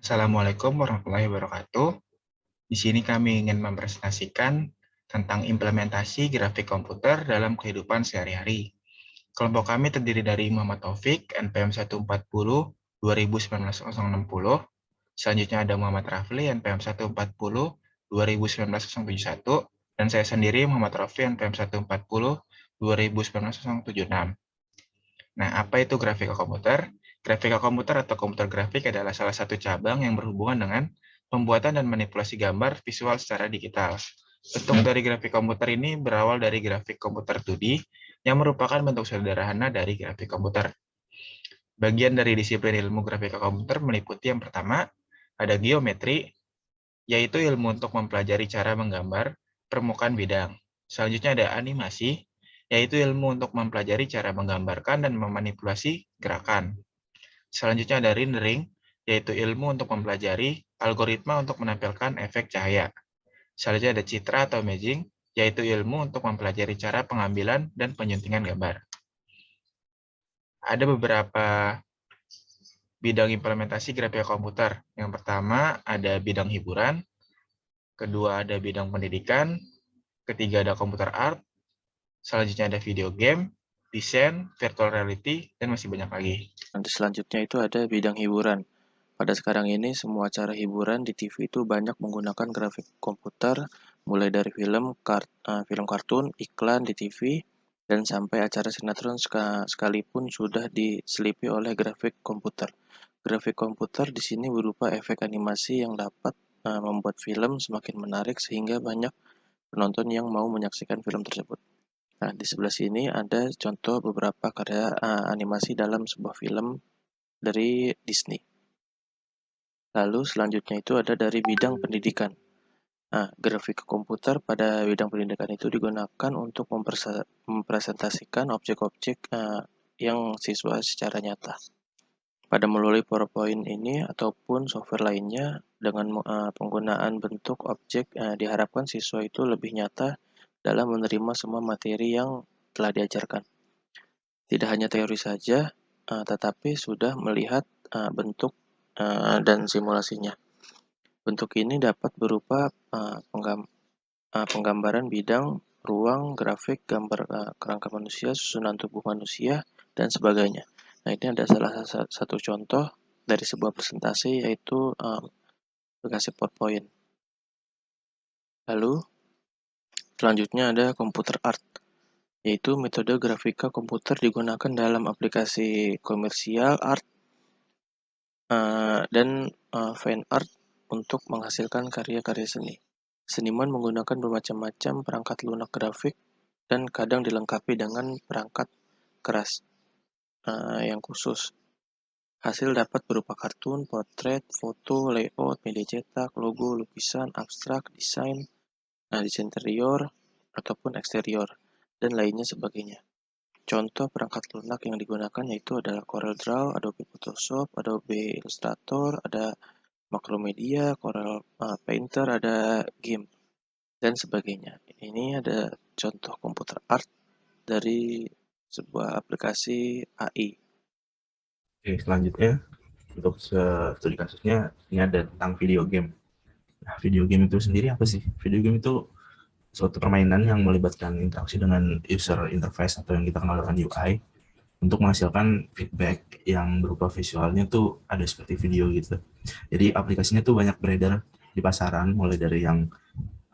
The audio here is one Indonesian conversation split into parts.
Assalamualaikum warahmatullahi wabarakatuh. Di sini kami ingin mempresentasikan tentang implementasi grafik komputer dalam kehidupan sehari-hari. Kelompok kami terdiri dari Muhammad Taufik, NPM 140 2019-060. Selanjutnya ada Muhammad Rafli, NPM 140 2019-071. Dan saya sendiri Muhammad Rafi, NPM 140 2019-076. Nah, apa itu grafika komputer? Grafika komputer atau komputer grafik adalah salah satu cabang yang berhubungan dengan pembuatan dan manipulasi gambar visual secara digital. Bentuk dari grafik komputer ini berawal dari grafik komputer 2D yang merupakan bentuk sederhana dari grafik komputer. Bagian dari disiplin ilmu grafika komputer meliputi yang pertama, ada geometri, yaitu ilmu untuk mempelajari cara menggambar permukaan bidang. Selanjutnya ada animasi, yaitu ilmu untuk mempelajari cara menggambarkan dan memanipulasi gerakan. Selanjutnya ada rendering, yaitu ilmu untuk mempelajari algoritma untuk menampilkan efek cahaya. Selanjutnya ada citra atau imaging, yaitu ilmu untuk mempelajari cara pengambilan dan penyuntingan gambar. Ada beberapa bidang implementasi grafika komputer. Yang pertama ada bidang hiburan, kedua ada bidang pendidikan, ketiga ada komputer art, selanjutnya ada video game, desain, virtual reality, dan masih banyak lagi. Nanti selanjutnya itu ada bidang hiburan. Pada sekarang ini semua acara hiburan di TV itu banyak menggunakan grafik komputer, mulai dari film kartun, iklan di TV, dan sampai acara sinetron sekalipun sudah diselipi oleh grafik komputer. Grafik komputer di sini berupa efek animasi yang dapat membuat film semakin menarik sehingga banyak penonton yang mau menyaksikan film tersebut. Nah, di sebelah sini ada contoh beberapa karya animasi dalam sebuah film dari Disney. Lalu selanjutnya itu ada dari bidang pendidikan. Nah, grafik komputer pada bidang pendidikan itu digunakan untuk mempresentasikan objek-objek yang siswa secara nyata. Pada melalui PowerPoint ini ataupun software lainnya, dengan penggunaan bentuk objek diharapkan siswa itu lebih nyata dalam menerima semua materi yang telah diajarkan. Tidak hanya teori saja, tetapi sudah melihat bentuk dan simulasinya. Bentuk ini dapat berupa penggambaran bidang, ruang, grafik, gambar kerangka manusia, susunan tubuh manusia, dan sebagainya. Nah, ini ada salah satu contoh dari sebuah presentasi yaitu aplikasi PowerPoint. Lalu selanjutnya ada computer art, yaitu metode grafika komputer digunakan dalam aplikasi komersial art dan fine art untuk menghasilkan karya-karya seni. Seniman menggunakan bermacam-macam perangkat lunak grafik dan kadang dilengkapi dengan perangkat keras yang khusus. Hasil dapat berupa kartun, potret, foto, layout, media cetak, logo, lukisan, abstrak, desain interior ataupun eksterior, dan lainnya sebagainya. Contoh perangkat lunak yang digunakan yaitu adalah CorelDRAW, Adobe Photoshop, Adobe Illustrator, ada Macromedia, Corel Painter, ada GIMP, dan sebagainya. Ini ada contoh komputer art dari sebuah aplikasi AI. Oke, selanjutnya untuk studi kasusnya ini ada tentang video game. Nah, video game itu sendiri apa sih? Video game itu suatu permainan yang melibatkan interaksi dengan user interface atau yang kita kenal dengan UI untuk menghasilkan feedback yang berupa visualnya tuh ada seperti video gitu. Jadi aplikasinya tuh banyak beredar di pasaran, mulai dari yang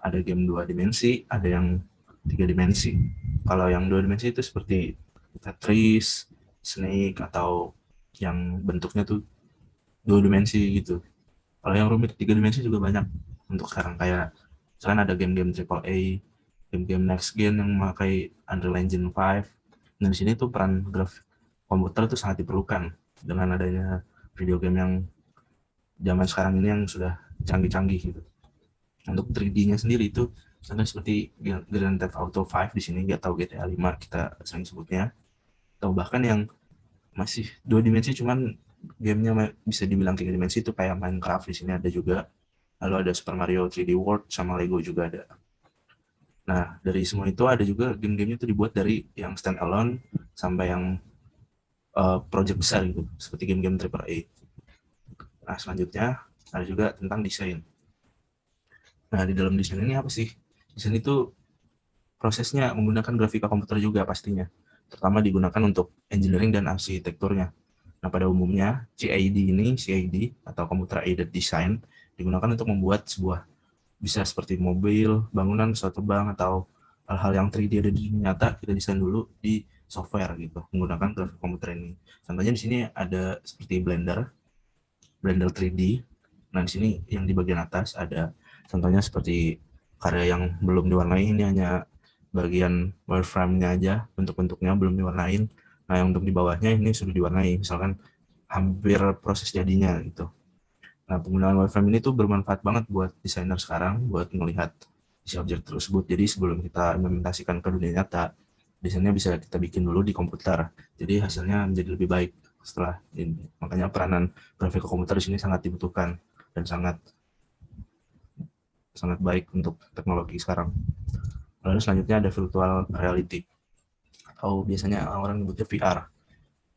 ada game 2 dimensi, ada yang 3 dimensi. Kalau yang 2 dimensi itu seperti Tetris, Snake, atau yang bentuknya tuh 2 dimensi gitu. Kalau yang rumit 3 dimensi juga banyak untuk sekarang, kayak misalkan ada game-game AAA, game-game next gen yang memakai Unreal Engine 5. Nah, di sini tuh peran grafik komputer itu sangat diperlukan dengan adanya video game yang zaman sekarang ini yang sudah canggih-canggih gitu. Untuk 3D-nya sendiri itu contohnya seperti Grand Theft Auto 5 di sini, nggak tahu GTA 5 kita sering sebutnya, atau bahkan yang masih 2 dimensi cuman gamenya bisa dibilang 3 dimensi itu kayak Minecraft, di sini ada juga. Lalu ada Super Mario 3D World sama Lego juga ada. Nah, dari semua itu ada juga game-gamenya itu dibuat dari yang stand alone sampai yang project besar gitu, seperti game-game AAA. Nah, selanjutnya ada juga tentang desain. Nah, di dalam desain ini apa sih? Desain itu prosesnya menggunakan grafika komputer juga pastinya, terutama digunakan untuk engineering dan arsitekturnya. Nah, pada umumnya CAD atau Computer Aided Design digunakan untuk membuat sebuah, bisa seperti mobil, bangunan, suatu bank, atau hal-hal yang 3D ada di dunia nyata, kita desain dulu di software gitu, menggunakan grafik komputer ini. Contohnya di sini ada seperti Blender 3D. Nah, di sini yang di bagian atas ada contohnya seperti karya yang belum diwarnai, ini hanya bagian wireframe-nya aja, bentuk-bentuknya belum diwarnain. Nah, yang untuk di bawahnya ini sudah diwarnai, misalkan hampir proses jadinya gitu. Nah, penggunaan wireframe ini tuh bermanfaat banget buat desainer sekarang, buat melihat isi objek tersebut. Jadi sebelum kita implementasikan ke dunia nyata, desainnya bisa kita bikin dulu di komputer. Jadi hasilnya menjadi lebih baik setelah ini. Makanya peranan grafik komputer di sini sangat dibutuhkan dan sangat baik untuk teknologi sekarang. Lalu selanjutnya ada virtual reality, atau biasanya orang nyebutnya VR.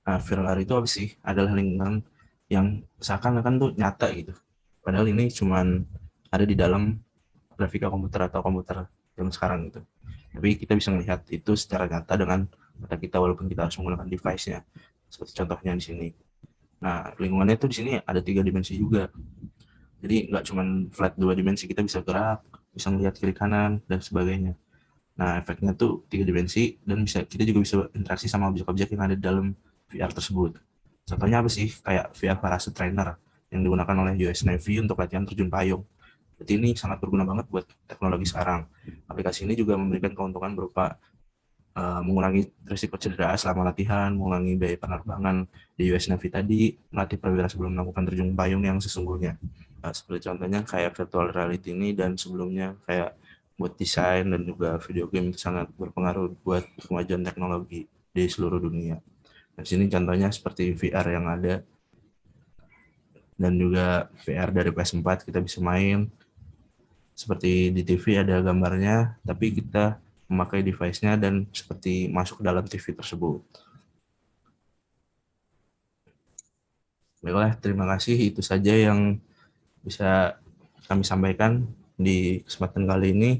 Nah, VR itu apa sih? Adalah lingkungan yang seakan-akan tuh nyata gitu. Padahal ini cuman ada di dalam grafika komputer atau komputer yang sekarang gitu. Tapi kita bisa melihat itu secara nyata dengan mata kita walaupun kita harus menggunakan device-nya. Seperti contohnya di sini. Nah, lingkungannya itu di sini ada 3 dimensi juga. Jadi nggak cuma flat 2 dimensi, kita bisa gerak, bisa melihat kiri kanan dan sebagainya. Nah, efeknya tuh 3 dimensi dan kita juga bisa interaksi sama objek-objek yang ada di dalam VR tersebut. Contohnya apa sih? Kayak VR Parachute Trainer yang digunakan oleh US Navy untuk latihan terjun payung. Jadi ini sangat berguna banget buat teknologi sekarang. Aplikasi ini juga memberikan keuntungan berupa mengurangi risiko cedera selama latihan, mengurangi biaya penerbangan di US Navy tadi, melatih perwira sebelum melakukan terjun payung yang sesungguhnya. Seperti contohnya kayak virtual reality ini, dan sebelumnya kayak buat desain dan juga video game itu sangat berpengaruh buat kemajuan teknologi di seluruh dunia. Di sini contohnya seperti VR yang ada, dan juga VR dari PS4 kita bisa main. Seperti di TV ada gambarnya, tapi kita memakai device-nya dan seperti masuk dalam TV tersebut. Baiklah, terima kasih. Itu saja yang bisa kami sampaikan di kesempatan kali ini.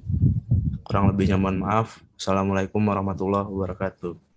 Kurang lebihnya mohon maaf. Assalamualaikum warahmatullahi wabarakatuh.